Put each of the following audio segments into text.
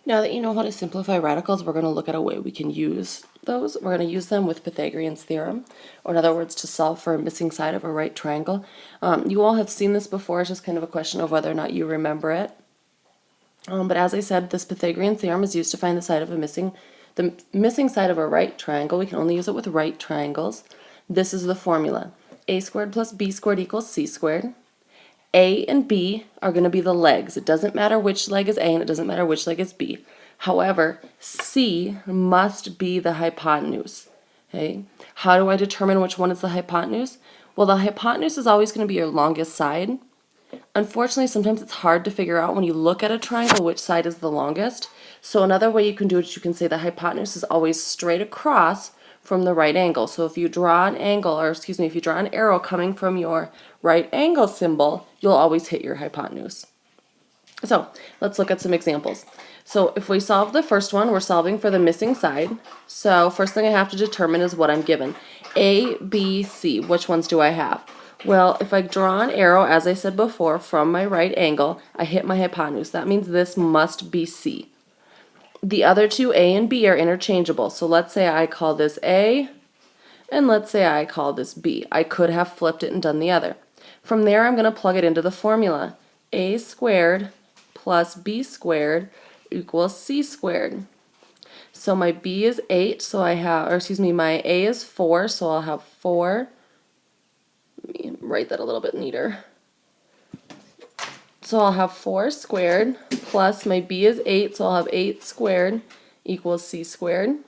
Now that you know how to simplify radicals, we're going to look at a way we can use those. We're going to use them with Pythagoreans Theorem, or in other words, to solve for a missing side of a right triangle. You all have seen this before. It's just kind of a question of whether or not you remember it. But as I said, this Pythagorean theorem is used to find the missing side of a right triangle. We can only use it with right triangles. This is the formula. A squared plus b squared equals c squared. A and B are going to be the legs. It doesn't matter which leg is A and it doesn't matter which leg is B. However, C must be the hypotenuse. Okay? How do I determine which one is the hypotenuse? Well, the hypotenuse is always going to be your longest side. Unfortunately, sometimes it's hard to figure out when you look at a triangle which side is the longest. So another way you can do it is you can say the hypotenuse is always straight across from the right angle. So if you draw an angle, or excuse me, if you draw an arrow coming from your right angle symbol, you'll always hit your hypotenuse. So let's look at some examples. So if we solve the first one, we're solving for the missing side. So first thing I have to determine is what I'm given. A, B, C. Which ones do I have? Well, if I draw an arrow, as I said before, from my right angle, I hit my hypotenuse. That means this must be C. The other two, A and B, are interchangeable. So let's say I call this A, and let's say I call this B. I could have flipped it and done the other. From there, I'm going to plug it into the formula. A squared plus B squared equals C squared. So my B is 8, so I have, or excuse me, my A is 4, so I'll have 4. Let me write that a little bit neater. So I'll have 4 squared plus my B is 8, so I'll have 8 squared equals C squared.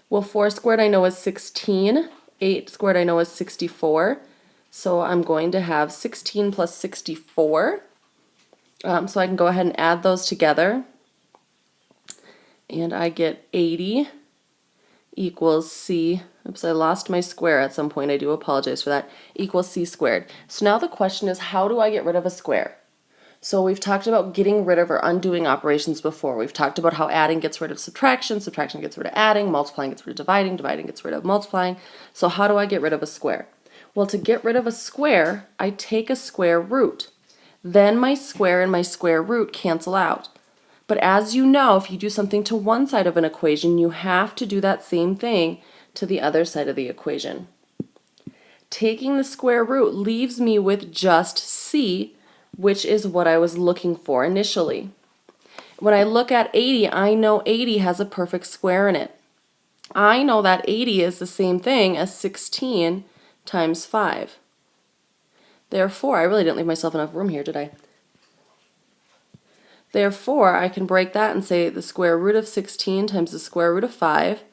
Well, 4 squared I know is 16. 8 squared I know is 64. So I'm going to have 16 plus 64. So I can go ahead and add those together. And I get 80 equals C. Oops, I lost my square at some point. I do apologize for that. Equals C squared. So now the question is, how do I get rid of a square? So we've talked about getting rid of or undoing operations before. We've talked about how adding gets rid of subtraction, subtraction gets rid of adding, multiplying gets rid of dividing, dividing gets rid of multiplying. So how do I get rid of a square? Well, to get rid of a square, I take a square root. Then my square and my square root cancel out. But as you know, if you do something to one side of an equation, you have to do that same thing to the other side of the equation. Taking the square root leaves me with just C, which is what I was looking for initially. When I look at 80, I know 80 has a perfect square in it. I know that 80 is the same thing as 16 times 5. Therefore, I really didn't leave myself enough room here, did I? Therefore, I can break that and say the square root of 16 times the square root of 5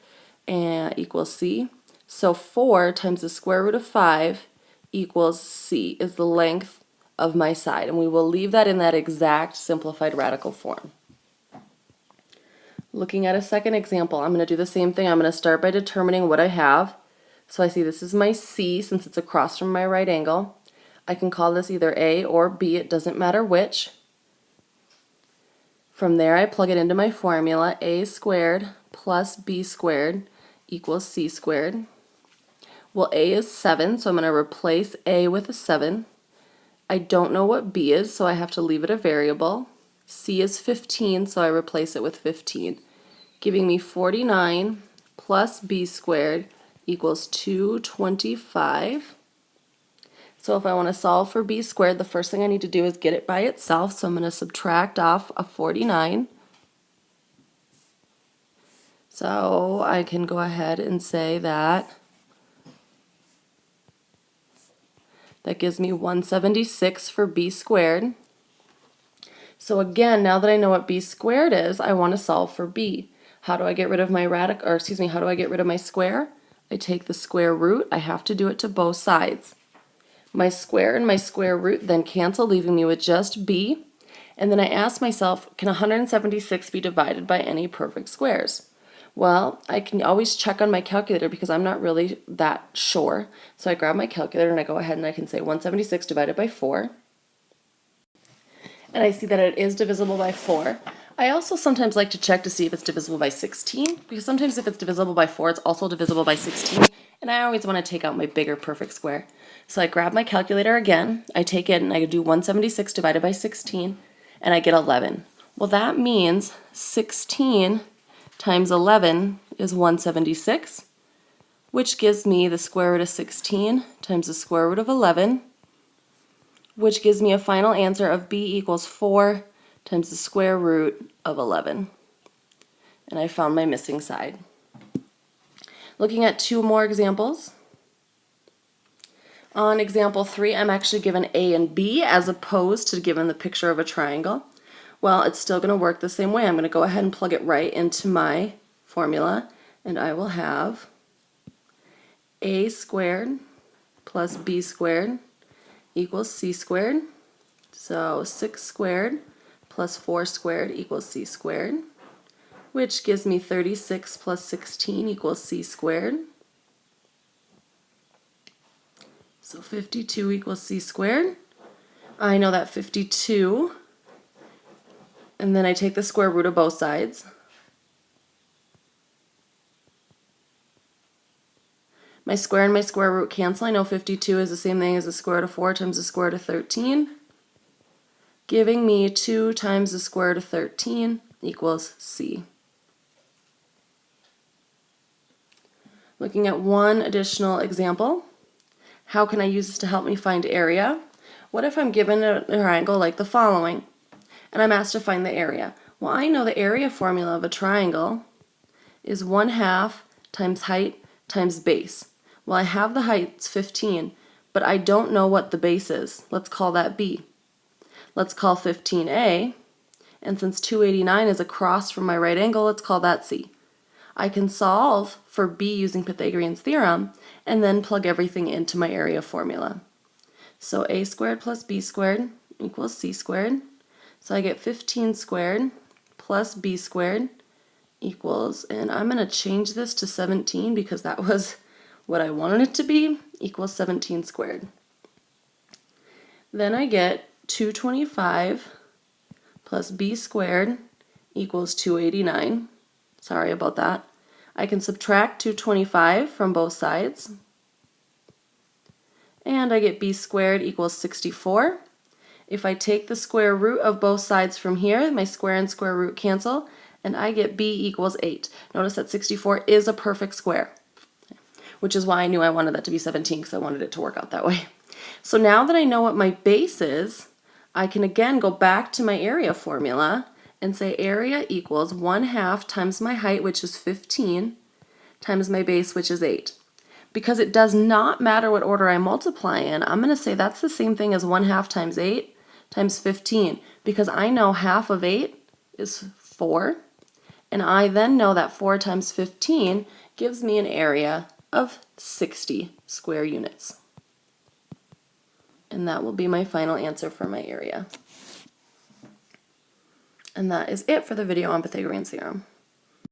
equals C. So 4 times the square root of 5 equals C is the length of my side. And we will leave that in that exact simplified radical form. Looking at a second example, I'm going to do the same thing. I'm going to start by determining what I have. So I see this is my C since it's across from my right angle. I can call this either A or B. It doesn't matter which. From there, I plug it into my formula. A squared plus B squared equals C squared. Well, A is 7, so I'm going to replace A with a 7. I don't know what B is, so I have to leave it a variable. C is 15, so I replace it with 15, giving me 49 plus B squared equals 225. So if I want to solve for B squared, the first thing I need to do is get it by itself. So I'm going to subtract off a 49. So I can go ahead and say that gives me 176 for B squared. So again, now that I know what B squared is, I want to solve for B. How do I get rid of my how do I get rid of my square? I take the square root. I have to do it to both sides. My square and my square root then cancel, leaving me with just B. And then I ask myself, can 176 be divided by any perfect squares? Well, I can always check on my calculator because I'm not really that sure. So I grab my calculator and I go ahead and I can say 176 divided by 4. And I see that it is divisible by 4. I also sometimes like to check to see if it's divisible by 16, because sometimes if it's divisible by 4, it's also divisible by 16, and I always want to take out my bigger perfect square. So I grab my calculator again, I take it and I do 176 divided by 16, and I get 11. Well, that means 16 times 11 is 176, which gives me the square root of 16 times the square root of 11, which gives me a final answer of b equals 4 times the square root of 11. And I found my missing side. Looking at two more examples. On example 3, I'm actually given a and b as opposed to given the picture of a triangle. Well, it's still going to work the same way. I'm going to go ahead and plug it right into my formula, and I will have a squared plus b squared equals c squared. So 6 squared plus 4 squared equals c squared, which gives me 36 plus 16 equals c squared. So 52 equals c squared. I know that 52, and then I take the square root of both sides. My square and my square root cancel. I know 52 is the same thing as the square root of 4 times the square root of 13, giving me 2 times the square root of 13 equals c. Looking at one additional example, how can I use this to help me find area? What if I'm given a triangle like the following, and I'm asked to find the area? Well, I know the area formula of a triangle is 1/2 times height times base. Well, I have the height, 15, but I don't know what the base is. Let's call that b. Let's call 15a, and since 289 is across from my right angle, let's call that c. I can solve for b using Pythagoreans Theorem and then plug everything into my area formula. So a squared plus b squared equals c squared. So I get 15 squared plus b squared equals, and I'm going to change this to 17 because that was what I wanted it to be, equals 17 squared. Then I get 225 plus b squared equals 289. Sorry about that. I can subtract 225 from both sides, and I get b squared equals 64. If I take the square root of both sides from here, my square and square root cancel, and I get b equals 8. Notice that 64 is a perfect square, which is why I knew I wanted that to be 17, because I wanted it to work out that way. So now that I know what my base is, I can again go back to my area formula and say area equals 1/2 times my height, which is 15, times my base, which is 8. Because it does not matter what order I multiply in, I'm going to say that's the same thing as 1/2 times 8 times 15, because I know half of 8 is 4, and I then know that 4 times 15 gives me an area of 60 square units. And that will be my final answer for my area. And that is it for the video on Pythagorean Theorem.